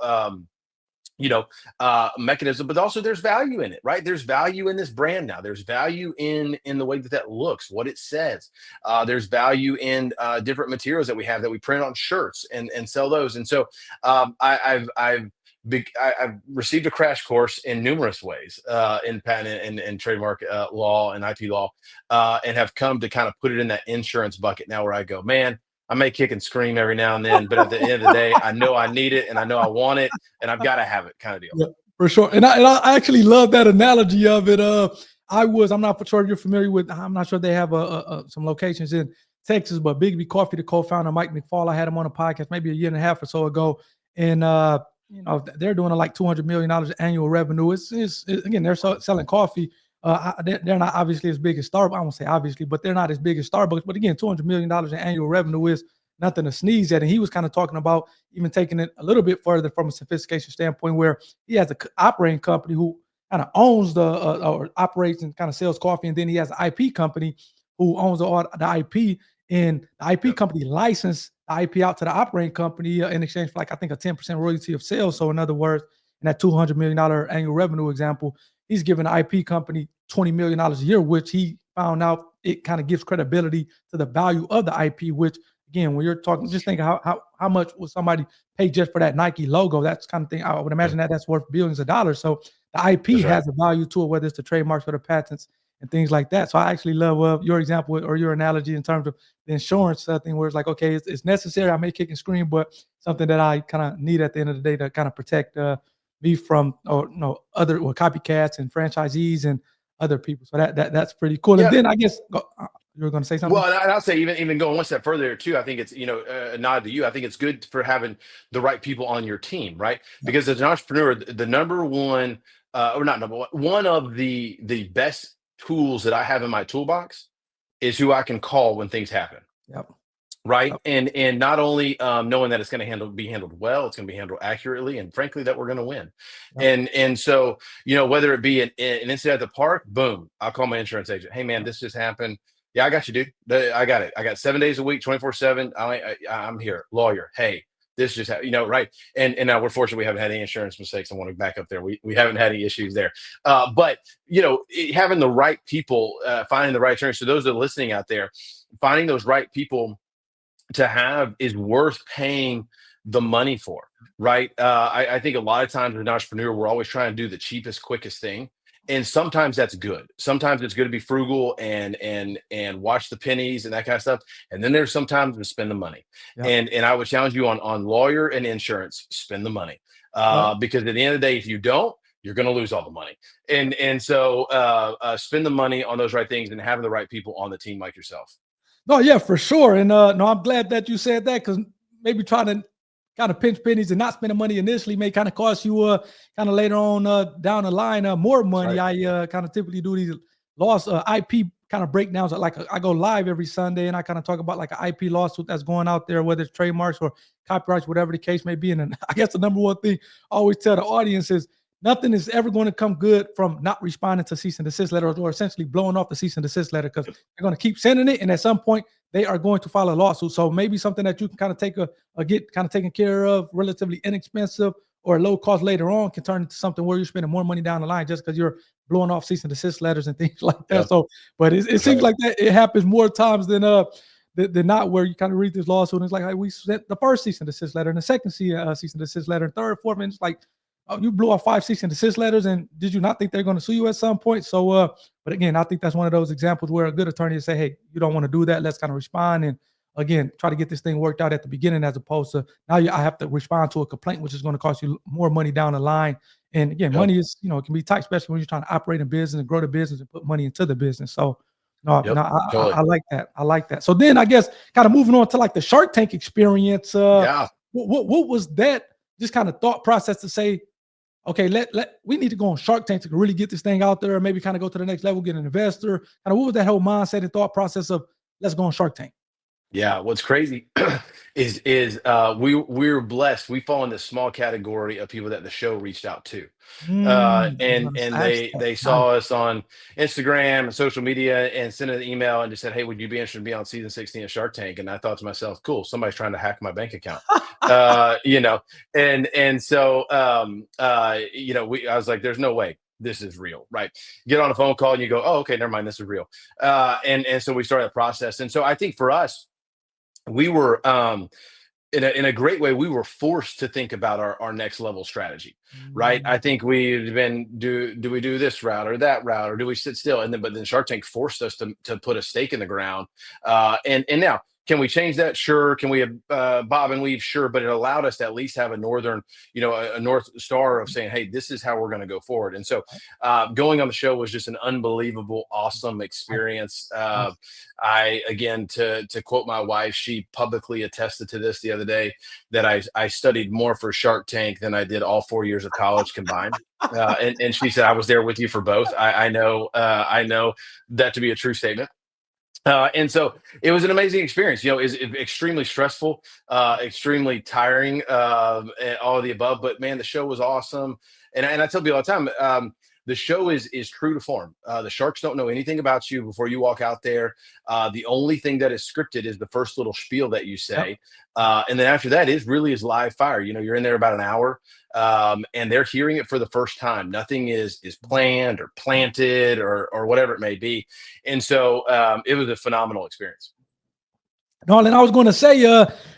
Speaker 1: mechanism, but also there's value in it, right? There's value in this brand now. There's value in the way that looks, what it says. There's value in different materials that we have that we print on shirts and sell those. And so I've received a crash course in numerous ways in patent and trademark law and IP law, and have come to kind of put it in that insurance bucket now, where I go, man, I may kick and scream every now and then, but at the end of the day, I know I need it and I know I want it and I've got to have it, kind of deal.
Speaker 2: Yeah, for sure. And I actually love that analogy of it. I'm not for sure if you're familiar with, I'm not sure they have some locations in Texas, but Bigby Coffee, the co-founder, Mike McFall, I had him on a podcast maybe a year and a half or so ago. And, they're doing like $200 million annual revenue. Again, they're selling coffee. They're not obviously as big as Starbucks. I won't say obviously, but they're not as big as Starbucks. But again, $200 million in annual revenue is nothing to sneeze at. And he was kind of talking about even taking it a little bit further from a sophistication standpoint, where he has an operating company who kind of owns or operates and kind of sells coffee. And then he has an IP company who owns the IP. And the IP company licensed the IP out to the operating company in exchange for, like, I think, a 10% royalty of sales. So in other words, in that $200 million annual revenue example, he's giving the IP company $20 million a year, which he found out it kind of gives credibility to the value of the IP, which, again, when you're talking, just think how much would somebody pay just for that Nike logo? That's kind of thing. I would imagine that's worth billions of dollars. So the IP has a value to it, whether it's the trademarks or the patents and things like that. So I actually love your example or your analogy in terms of the insurance thing, where it's like, okay, it's necessary. I may kick and scream, but something that I kind of need at the end of the day to kind of protect me from other copycats and franchisees and other people. So that's pretty cool. And then I guess you were going to say something.
Speaker 1: Well, and I'll say even going one step further too, I think it's, a nod to you. I think it's good for having the right people on your team, right? Because as an entrepreneur, the number one, or not number one of the best tools that I have in my toolbox is who I can call when things happen.
Speaker 2: Yep.
Speaker 1: Right. And not only knowing that it's going to be handled well, it's going to be handled accurately, and frankly, that we're going to win. Yep. And so, whether it be an incident at the park, boom, I'll call my insurance agent. Hey man, this just happened. Yeah, I got you, dude. I got it. I got 7 days a week, 24/7. I'm here. Lawyer. Hey, this just happened, right. And now we're fortunate we haven't had any insurance mistakes. I want to back up there. We haven't had any issues there. But having the right people, finding the right attorneys. So those that are listening out there, finding those right people to have is worth paying the money for, right? I think a lot of times as an entrepreneur, we're always trying to do the cheapest, quickest thing. And sometimes that's good. Sometimes it's good to be frugal and watch the pennies and that kind of stuff. And then there's sometimes to spend the money. Yep. And I would challenge you on lawyer and insurance, spend the money. Because at the end of the day, if you don't, you're going to lose all the money. And so spend the money on those right things and having the right people on the team like yourself.
Speaker 2: No, yeah, for sure. And I'm glad that you said that, because maybe trying to kind of pinch pennies and not spending money initially may kind of cost you kind of later on down the line more money. Right. I kind of typically do these loss IP kind of breakdowns. I go live every Sunday and I kind of talk about like an IP lawsuit that's going out there, whether it's trademarks or copyrights, whatever the case may be. And I guess the number one thing I always tell the audience is nothing is ever going to come good from not responding to cease and desist letter, or essentially blowing off the cease and desist letter, because they're going to keep sending it, and at some point they are going to file a lawsuit. So maybe something that you can kind of get kind of taken care of, relatively inexpensive or low cost later on, can turn into something where you're spending more money down the line just because you're blowing off cease and desist letters and things like that. Yep. So, but it seems like that it happens more times than not, where you kind of read this lawsuit and it's like, hey, we sent the first cease and desist letter and the second cease and desist letter, and third, fourth, and it's like, oh, you blew off 5 cease and desist letters, and did you not think they're going to sue you at some point? So, but again, I think that's one of those examples where a good attorney will say, hey, you don't want to do that. Let's kind of respond and, again, try to get this thing worked out at the beginning, as opposed to now I have to respond to a complaint, which is going to cost you more money down the line. And again, money is, it can be tight, especially when you're trying to operate a business and grow the business and put money into the business. So, totally. I like that. I like that. So then I guess kind of moving on to like the Shark Tank experience. What was that just kind of thought process to say, okay, we need to go on Shark Tank to really get this thing out there, maybe kind of go to the next level, get an investor. Kind of what was that whole mindset and thought process of let's go on Shark Tank?
Speaker 1: Yeah, what's crazy is we're blessed. We fall in this small category of people that the show reached out to, and they saw us on Instagram and social media and sent an email and just said, "Hey, would you be interested in being on season 16 of Shark Tank?" And I thought to myself, "Cool, somebody's trying to hack my bank account," And so I was like, "There's no way this is real," right? Get on a phone call and you go, "Oh, okay, never mind, this is real," and so we started the process. And so I think for us, we were in a great way, we were forced to think about our next level strategy, right? I think we've been do we do this route or that route, or do we sit still? But then Shark Tank forced us to put a stake in the ground. And now Can we change that? Sure. Can we bob and weave? Sure. But it allowed us to at least have a northern, a North Star of saying, hey, this is how we're going to go forward. And so going on the show was just an unbelievable, awesome experience. I, again, to quote my wife, she publicly attested to this the other day, that I studied more for Shark Tank than I did all 4 years of college combined. And she said, I was there with you for both. I know that to be a true statement. And so it was an amazing experience. Is extremely stressful, extremely tiring, and all of the above. But man, the show was awesome. And I tell people all the time, the show is true to form. The sharks don't know anything about you before you walk out there. The only thing that is scripted is the first little spiel that you say, and then after that, it really is live fire. You're in there about an hour, and they're hearing it for the first time. Nothing is planned or planted or whatever it may be, and so it was a phenomenal experience.
Speaker 2: No, and I was going to say,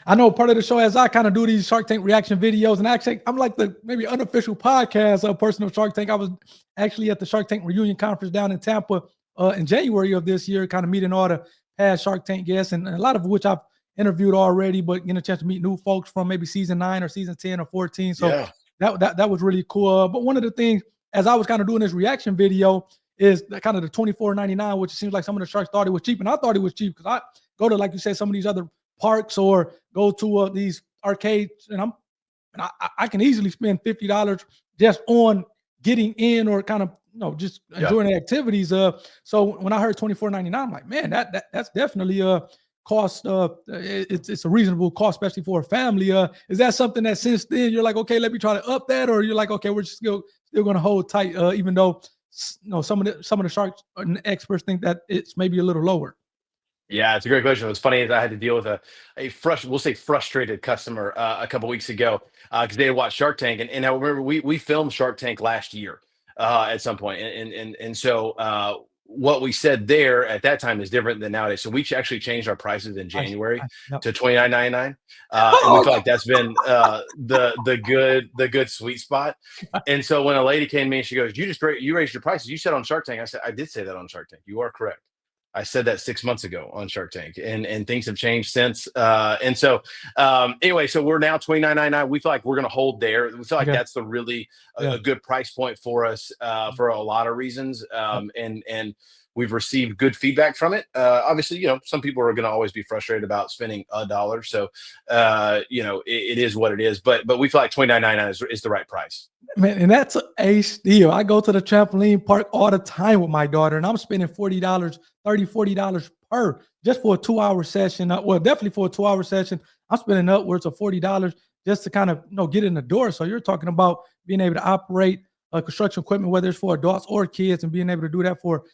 Speaker 2: I know part of the show as I kind of do these Shark Tank reaction videos, and actually I'm like the maybe unofficial podcast of personal Shark Tank. I was actually at the Shark Tank reunion conference down in Tampa in January of this year, kind of meeting all the past Shark Tank guests, and a lot of which I've interviewed already, but getting a chance to meet new folks from maybe season 9 or season 10 or 14. So that was really cool. But one of the things, as I was kind of doing this reaction video, is kind of the $24.99, which seems like some of the sharks thought it was cheap, and I thought it was cheap because I go to, like you said, some of these other parks or go to these arcades, and I can easily spend $50 just on getting in or kind of just enjoying the activities. So when I heard $24.99, I'm like, man, that's definitely a cost. It's a reasonable cost, especially for a family. Is that something that since then you're like, okay, let me try to up that, or you're like, okay, we're just still going to hold tight, even though some of the sharks and experts think that it's maybe a little lower?
Speaker 1: Yeah, it's a great question. It was funny that I had to deal with we'll say frustrated customer a couple weeks ago because they had watched Shark Tank, and I remember we filmed Shark Tank last year at some point, and so what we said there at that time is different than nowadays. So we actually changed our prices in January to $29.99, and we feel like that's been the good sweet spot. And so when a lady came to me and she goes, you raised your prices. You said on Shark Tank. I said, I did say that on Shark Tank. You are correct. I said that 6 months ago on Shark Tank, and things have changed since. And so anyway, so we're now $29.99. We feel like we're going to hold there. We feel like that's the really a good price point for us for a lot of reasons. And we've received good feedback from it. Obviously, some people are going to always be frustrated about spending $1. So, it is what it is. But we feel like $29.99 is the right price.
Speaker 2: Man, and that's a steal. I go to the trampoline park all the time with my daughter, and I'm spending $40 per just for a 2-hour session. Well, definitely for a 2-hour session, I'm spending upwards of $40 just to kind of get in the door. So you're talking about being able to operate construction equipment, whether it's for adults or kids, and being able to do that for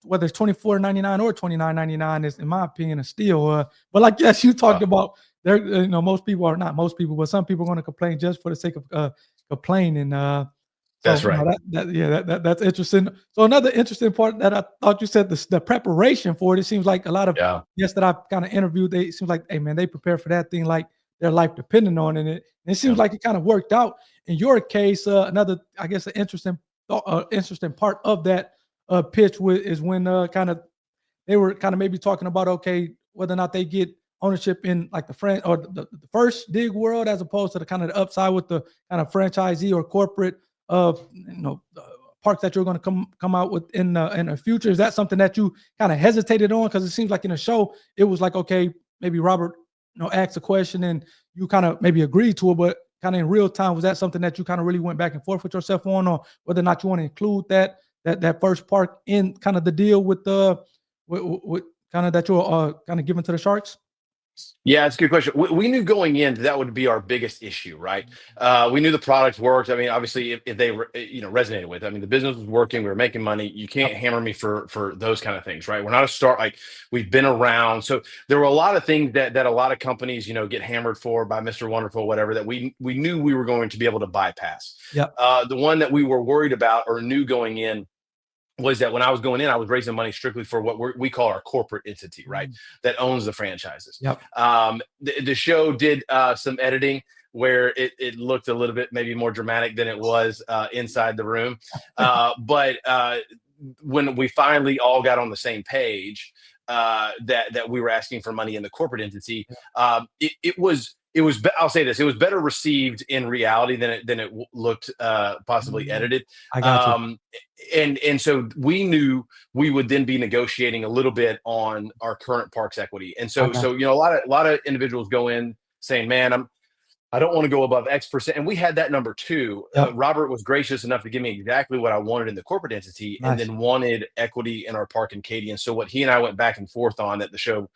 Speaker 2: whether it's $24.99 or $29.99 is, in my opinion, a steal. But like yes, you talked about there. Most people are not most people, but some people are going to complain just for the sake of complaining.
Speaker 1: That's right.
Speaker 2: That's interesting. So another interesting part that I thought you said the preparation for it. It seems like a lot of guests that I've kind of interviewed, they seem like, hey man, they prepare for that thing like their life depending on it. And it seems like it kind of worked out in your case. Another, I guess, an interesting part of that pitch is when they were kind of maybe talking about, okay, whether or not they get ownership in like the first dig world as opposed to the kind of the upside with the kind of franchisee or corporate parks that you're going to come out with in the future. Is that something that you kind of hesitated on? Because it seems like in the show it was like, okay, maybe Robert asked a question and you kind of maybe agreed to it, but kind of in real time, was that something that you kind of really went back and forth with yourself on, or whether or not you want to include that first park in kind of the deal with kind of that you're kind of giving to the Sharks?
Speaker 1: Yeah, it's a good question. We knew going in that would be our biggest issue, right? We knew the product worked. I mean, obviously, if they resonated with, I mean, the business was working, we were making money. You can't hammer me for those kind of things, right? We're not a start, like we've been around. So there were a lot of things that a lot of companies, get hammered for by Mr. Wonderful, whatever, that we knew we were going to be able to bypass.
Speaker 2: Yeah.
Speaker 1: The one that we were worried about or knew going in was that when I was going in, I was raising money strictly for what we call our corporate entity, right? That owns the franchises.
Speaker 2: Yep.
Speaker 1: The show did some editing where it looked a little bit maybe more dramatic than it was inside the room. But when we finally all got on the same page, that we were asking for money in the corporate entity. I'll say this, it was better received in reality than it looked possibly edited.
Speaker 2: I got you.
Speaker 1: And so we knew we would then be negotiating a little bit on our current parks equity. And
Speaker 2: I
Speaker 1: so
Speaker 2: got
Speaker 1: a lot of individuals go in saying, man, I don't want to go above X%. And we had that number too.
Speaker 2: you. Yep.
Speaker 1: Robert was gracious enough to give me exactly what I wanted in the corporate entity, and
Speaker 2: Nice.
Speaker 1: then wanted equity in our park in Katy. And so what he and I went back and forth on, that the show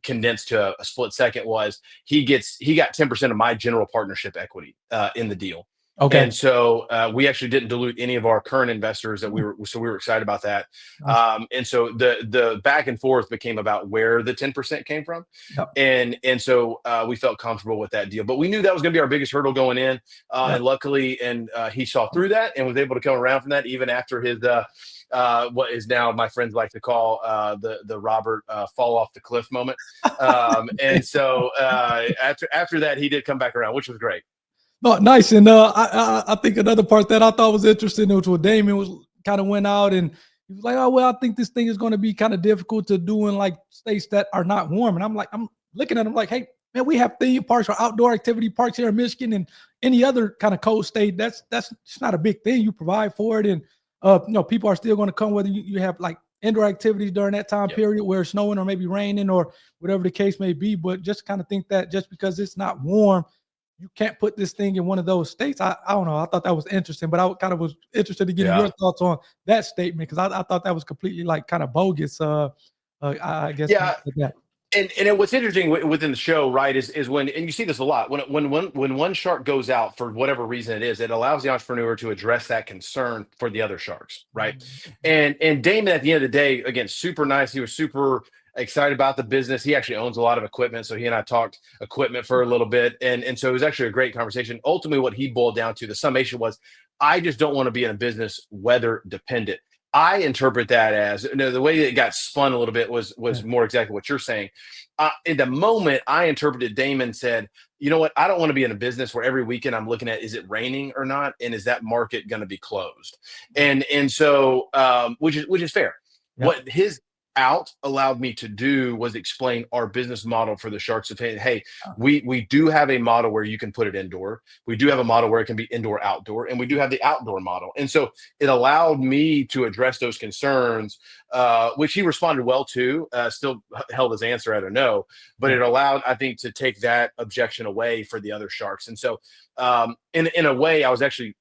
Speaker 1: condensed to a split second, was he got 10% of my general partnership equity in the deal.
Speaker 2: Okay.
Speaker 1: And so we actually didn't dilute any of our current investors so we were excited about that.
Speaker 2: Nice.
Speaker 1: And so the back and forth became about where the 10% came from.
Speaker 2: Yep.
Speaker 1: And so we felt comfortable with that deal, but we knew that was going to be our biggest hurdle going in.
Speaker 2: Yep.
Speaker 1: And luckily, he saw through that and was able to come around from that, even after his, what is now my friends like to call the Robert fall off the cliff moment. And so after that, he did come back around, which was great.
Speaker 2: No, nice. And I think another part that I thought was interesting, which was Damon was kind of went out and he was like, oh, well, I think this thing is going to be kind of difficult to do in like states that are not warm. And I'm looking at him like, hey, man, we have theme parks or outdoor activity parks here in Michigan and any other kind of cold state. That's it's not a big thing. You provide for it. And, people are still going to come whether you have like indoor activities during that time period where it's snowing or maybe raining or whatever the case may be. But just kind of think that just because it's not warm, you can't put this thing in one of those states. I don't know. I thought that was interesting, but I kind of was interested to get your thoughts on that statement because I thought that was completely like kind of bogus. I guess.
Speaker 1: Yeah.
Speaker 2: Like
Speaker 1: and what's interesting within the show, right, is when, and you see this a lot, when one shark goes out for whatever reason it is, it allows the entrepreneur to address that concern for the other sharks, right? And Damon, at the end of the day, again, super nice. He was super excited about the business. He actually owns a lot of equipment, so he and I talked equipment for a little bit, and so it was actually a great conversation. Ultimately, what he boiled down to, the summation was, I just don't want to be in a business weather dependent. I interpret that as, the way that it got spun a little bit was more exactly what you're saying. In the moment, I interpreted Damon said, you know what, I don't want to be in a business where every weekend I'm looking at, is it raining or not, and is that market going to be closed? And so which is fair.
Speaker 2: Yep.
Speaker 1: What his out allowed me to do was explain our business model for the sharks of, hey, we do have a model where you can put it indoor. We do have a model where it can be indoor, outdoor, and we do have the outdoor model. And so it allowed me to address those concerns, which he responded well to, still held his answer at a no, but it allowed, I think, to take that objection away for the other sharks. And so in a way, I was actually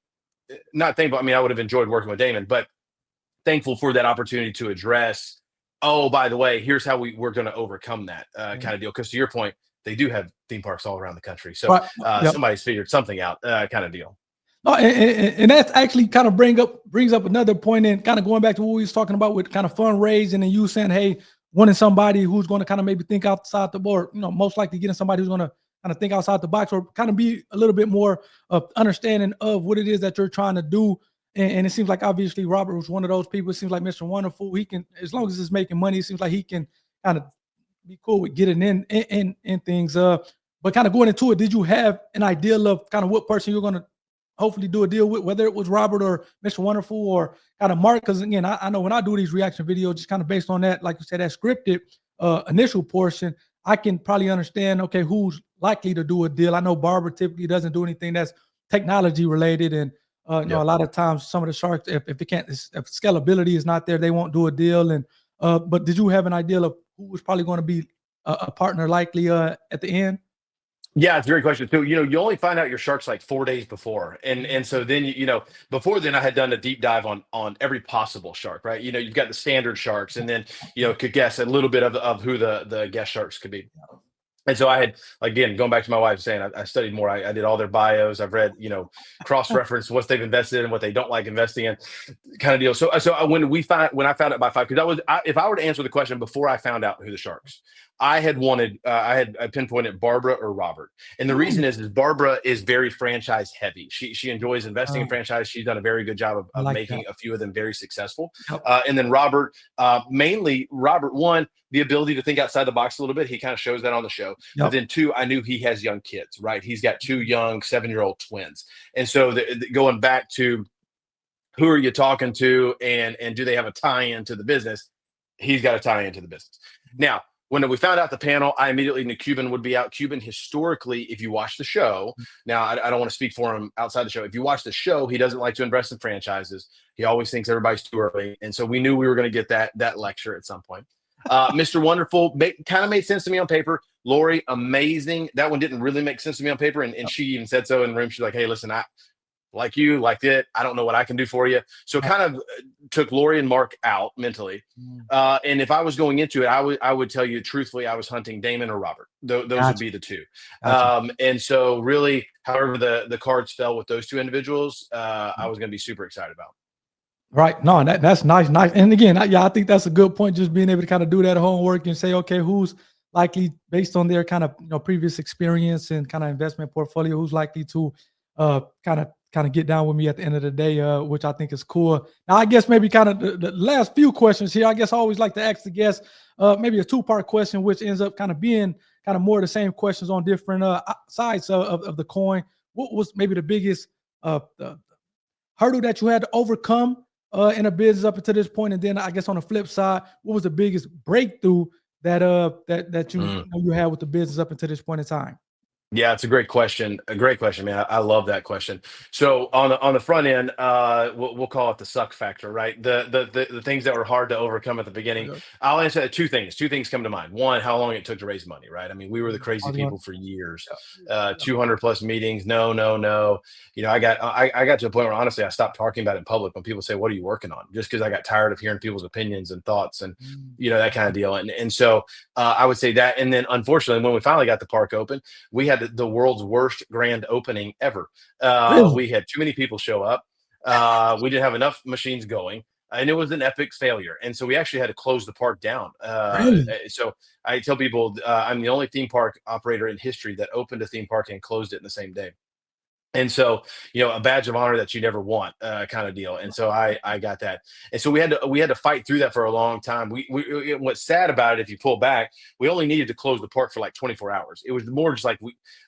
Speaker 1: not thankful. I mean, I would have enjoyed working with Damon, but thankful for that opportunity to address, oh, by the way, here's how we're going to overcome that kind of deal. Because to your point, they do have theme parks all around the country. So somebody's figured something out kind of deal.
Speaker 2: No, and that's actually kind of brings up another point, and kind of going back to what we was talking about with kind of fundraising and you saying, hey, wanting somebody who's going to kind of maybe think outside the board, most likely getting somebody who's going to kind of think outside the box or kind of be a little bit more of understanding of what it is that you're trying to do. And it seems like obviously Robert was one of those people. It seems like Mr. Wonderful. He can, as long as it's making money, it seems like he can kind of be cool with getting in things. But kind of going into it, did you have an idea of kind of what person you're going to hopefully do a deal with, whether it was Robert or Mr. Wonderful or kind of Mark? Because again, I know when I do these reaction videos, just kind of based on that, like you said, that scripted initial portion, I can probably understand, okay, who's likely to do a deal. I know Barbara typically doesn't do anything that's technology related, and a lot of times some of the sharks, if scalability is not there, they won't do a deal. And but did you have an idea of who was probably going to be a partner likely at the end?
Speaker 1: Yeah, it's a great question. So, you only find out your sharks like 4 days before. And so then, before then I had done a deep dive on every possible shark, right? You've got the standard sharks, and then, could guess a little bit of who the guest sharks could be. And so I had, again, going back to my wife saying, I studied more. I did all their bios. I've read, cross-reference what they've invested in, what they don't like investing in, kind of deal. So when I found out by 5, because if I were to answer the question before I found out who the sharks, I had wanted, I pinpointed Barbara or Robert. And the reason is Barbara is very franchise heavy. She enjoys investing in franchise. She's done a very good job of making a few of them very successful. And then Robert, mainly Robert, one, the ability to think outside the box a little bit. He kind of shows that on the show. But then 2, I knew he has young kids, right? He's got 2 young 7-year-old twins. And so going back to who are you talking to, and do they have a tie-in to the business? He's got to tie into the business. Now, when we found out the panel, I immediately knew Cuban would be out. Cuban, historically, if you watch the show, now I don't want to speak for him outside the show. If you watch the show, he doesn't like to invest in franchises. He always thinks everybody's too early. And so we knew we were going to get that lecture at some point. Mr. Wonderful kind of made sense to me on paper. Lori, amazing. That one didn't really make sense to me on paper. And she even said so in the room. She's like, hey, listen, I like you, like it. I don't know what I can do for you. So it kind of took Lori and Mark out mentally. And if I was going into it, I would tell you truthfully, I was hunting Damon or Robert. Those would be the two. And so really, however the cards fell with those two individuals, I was going to be super excited about.
Speaker 2: Right. No, that's nice. And again, I think that's a good point. Just being able to kind of do that homework and say, okay, who's likely, based on their kind of previous experience and kind of investment portfolio, who's likely to kind of get down with me at the end of the day, which I think is cool. Now, I guess maybe kind of the last few questions here. I guess I always like to ask the guests maybe a two-part question, which ends up kind of being kind of more the same questions on different sides of the coin. What was maybe the biggest hurdle that you had to overcome in a business up until this point? And then I guess on the flip side, what was the biggest breakthrough that you had with the business up until this point in time?
Speaker 1: Yeah, it's a great question. A great question, man. I love that question. So on the front end, we'll call it the suck factor, right? The things that were hard to overcome at the beginning.
Speaker 2: Okay.
Speaker 1: I'll answer two things. Two things come to mind. One, how long it took to raise money, right? I mean, we were the crazy people for years. 200 plus meetings. No. You know, I got to a point where honestly, I stopped talking about it in public when people say, "What are you working on?" Just because I got tired of hearing people's opinions and thoughts and that kind of deal. And so I would say that. And then unfortunately, when we finally got the park open, we had the world's worst grand opening ever.
Speaker 2: Really?
Speaker 1: We had too many people show up. We didn't have enough machines going, and it was an epic failure. And so we actually had to close the park down.
Speaker 2: Really?
Speaker 1: So I tell people I'm the only theme park operator in history that opened a theme park and closed it in the same day. And so, a badge of honor that you never want, kind of deal. And so I got that. And so we had to fight through that for a long time. What's sad about it, if you pull back, we only needed to close the park for like 24 hours. It was more just like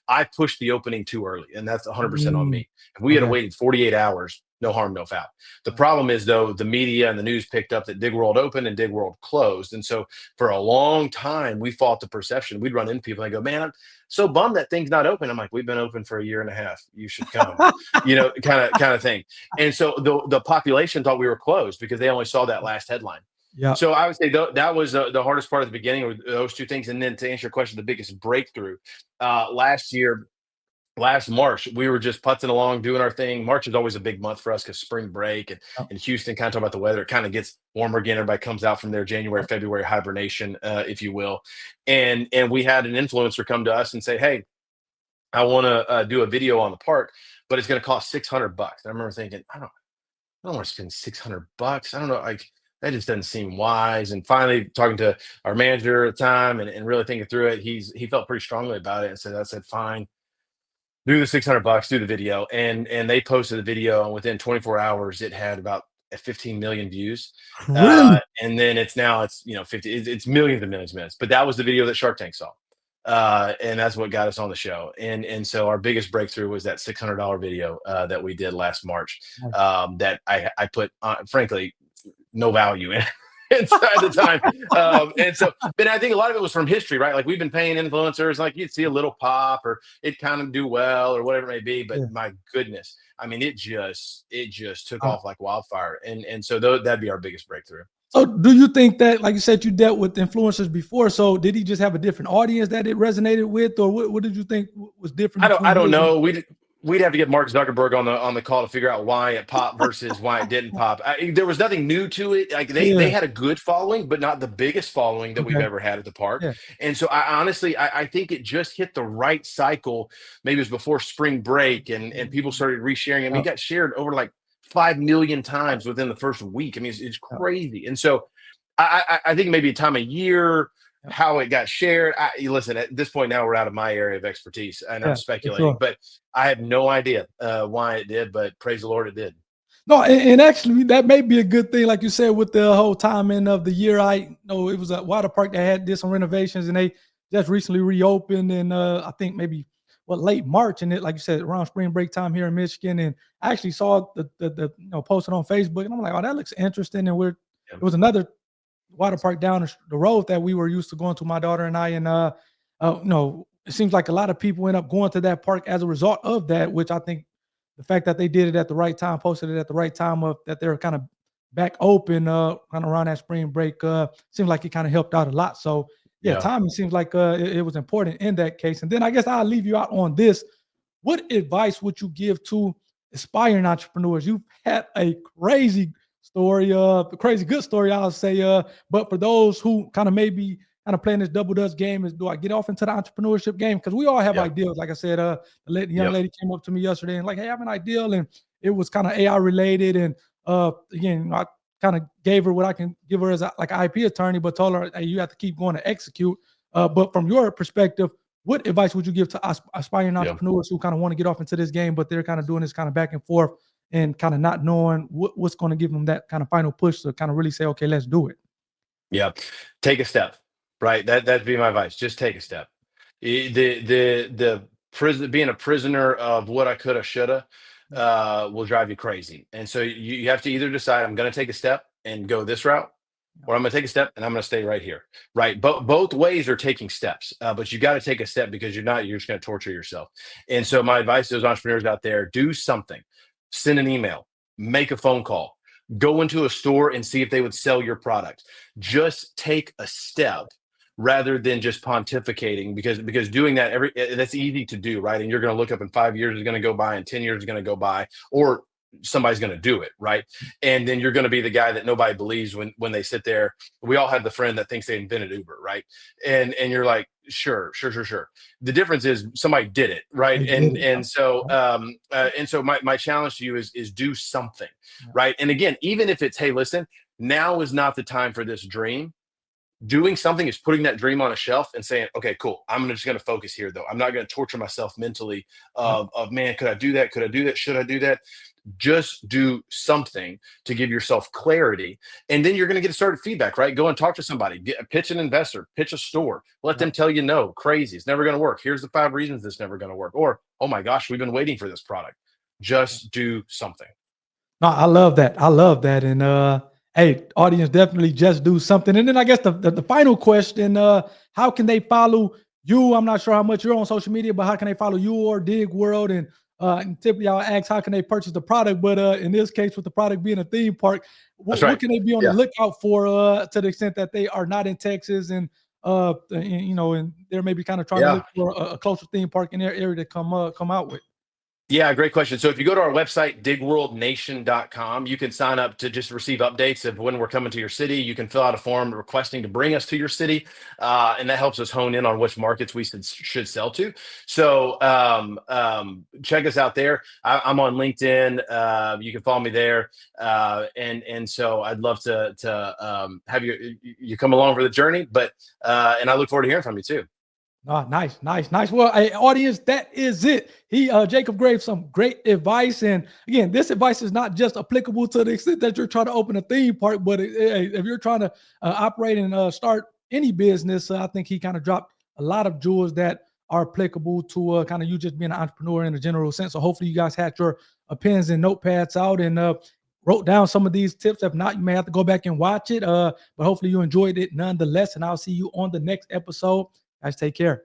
Speaker 1: I pushed the opening too early, and that's 100% on me. If we had waited 48 hours, no harm, no foul. The problem is, though, the media and the news picked up that Dig World opened and Dig World closed. And so for a long time, we fought the perception. We'd run into people and go, man, I'm so bummed that thing's not open. I'm like, we've been open for a year and a half. You should come, kind of thing. And so the population thought we were closed because they only saw that last headline.
Speaker 2: Yeah.
Speaker 1: So I would say that was the hardest part at the beginning, were those two things. And then to answer your question, the biggest breakthrough last March, we were just putzing along, doing our thing. March is always a big month for us because spring break and Houston, kind of talking about the weather, it kind of gets warmer again. Everybody comes out from their January, February hibernation, if you will. And we had an influencer come to us and say, hey, I want to do a video on the park, but it's going to cost $600. And I remember thinking, I don't want to spend $600. I don't know. That just doesn't seem wise. And finally talking to our manager at the time and really thinking through it, he felt pretty strongly about it. And I said, fine, do the $600, do the video. And they posted the video, and within 24 hours, it had about 15 million views.
Speaker 2: Really?
Speaker 1: And then it's 50, it's millions and millions of minutes. But that was the video that Shark Tank saw. And that's what got us on the show. And so our biggest breakthrough was that $600 video that we did last March, that I put, frankly, no value in inside the time. And so, but I think a lot of it was from history, right? Like we've been paying influencers, like you'd see a little pop or it kind of do well or whatever it may be. But my goodness, I mean, it just took off like wildfire. And so that'd be our biggest breakthrough.
Speaker 2: So do you think that, like you said, you dealt with influencers before? So did he just have a different audience that it resonated with, or what did you think was different?
Speaker 1: I don't know. We'd have to get Mark Zuckerberg on the call to figure out why it popped versus why it didn't pop. There was nothing new to it. Like they had a good following, but not the biggest following that we've ever had at the park. Yeah. And so I honestly think it just hit the right cycle. Maybe it was before spring break and people started resharing. I mean, it got shared over like 5 million times within the first week. I mean, it's crazy. And so I think maybe a time of year, how it got shared. Listen, at this point now we're out of my area of expertise and I'm speculating, but I have no idea why it did, but praise the Lord, it did.
Speaker 2: No, and actually that may be a good thing. Like you said, with the whole timing of the year, I know it was a water park that did some renovations and they just recently reopened. And I think maybe late March, and it, like you said, around spring break time here in Michigan. And I actually saw the posted on Facebook and I'm like, oh, that looks interesting. And it was another water park down the road that we were used to going to, my daughter and I, and it seems like a lot of people end up going to that park as a result of that, which I think the fact that they did it at the right time, posted it at the right time of that they're kind of back open kind of around that spring break, seems like it kind of helped out a lot. So yeah,
Speaker 1: Yeah.
Speaker 2: timing seems like it was important in that case. And then I guess I'll leave you out on this. What advice would you give to aspiring entrepreneurs? You've had a crazy story, a crazy good story, I'll say. But for those who kind of maybe kind of playing this double dutch game, is do I get off into the entrepreneurship game? Because we all have
Speaker 1: Yeah.
Speaker 2: ideas. Like I said, the young
Speaker 1: Yep.
Speaker 2: lady came up to me yesterday and like, hey, I have an ideal, and it was kind of AI related. And again, I kind of gave her what I can give her as like an IP attorney, but told her, hey, you have to keep going to execute. But from your perspective, what advice would you give to aspiring entrepreneurs who kind of want to get off into this game, but they're kind of doing this kind of back and forth and kind of not knowing what's going to give them that kind of final push to kind of really say, okay, let's do it?
Speaker 1: Yeah. Take a step, right? That'd be my advice. Just take a step. The prison, being a prisoner of what I coulda, shoulda, will drive you crazy. And so you have to either decide, I'm going to take a step and go this route, or I'm going to take a step and I'm going to stay right here. Right. Both ways are taking steps, but you got to take a step, because you're just going to torture yourself. And so my advice to those entrepreneurs out there: do something, send an email, make a phone call, go into a store and see if they would sell your product. Just take a step rather than just pontificating, because doing that that's easy to do, right? And you're going to look up, and 5 years is going to go by, and 10 years is going to go by, or somebody's going to do it, right? And then you're going to be the guy that nobody believes when they sit there. We all have the friend that thinks they invented Uber, right? And you're like, sure. The difference is somebody did it, right? And so my challenge to you is do something, right? And again, even if it's, hey, listen, now is not the time for this dream. Doing something is putting that dream on a shelf and saying, okay, cool, I'm just going to focus here, though. I'm not going to torture myself mentally of man, could I do that? Could I do that? Should I do that? Just do something to give yourself clarity, and then you're going to get started feedback, right? Go and talk to somebody, pitch an investor, pitch a store, let them tell you, no, crazy, it's never going to work. Here's the 5 reasons it's never going to work. Or, oh my gosh, we've been waiting for this product. Just do something.
Speaker 2: No, I love that. And hey, audience, definitely just do something. And then I guess the final question, how can they follow you? I'm not sure how much you're on social media, but how can they follow you or Dig World? And typically I'll ask, how can they purchase the product? But in this case, with the product being a theme park, what can they be on the lookout for to the extent that they are not in Texas and they're maybe kind of trying to look for a closer theme park in their area to come out with?
Speaker 1: Yeah, great question. So if you go to our website, digworldnation.com, you can sign up to just receive updates of when we're coming to your city. You can fill out a form requesting to bring us to your city, and that helps us hone in on which markets we should sell to. So check us out there. I'm on LinkedIn. You can follow me there, and so I'd love to have you come along for the journey. But and I look forward to hearing from you too.
Speaker 2: Oh, nice. Well, hey, audience, that is it. Jacob gave some great advice. And again, this advice is not just applicable to the extent that you're trying to open a theme park, but if you're trying to operate and start any business, I think he kind of dropped a lot of jewels that are applicable to kind of you just being an entrepreneur in a general sense. So hopefully you guys had your pens and notepads out and wrote down some of these tips. If not, you may have to go back and watch it. But hopefully you enjoyed it nonetheless. And I'll see you on the next episode. Guys, take care.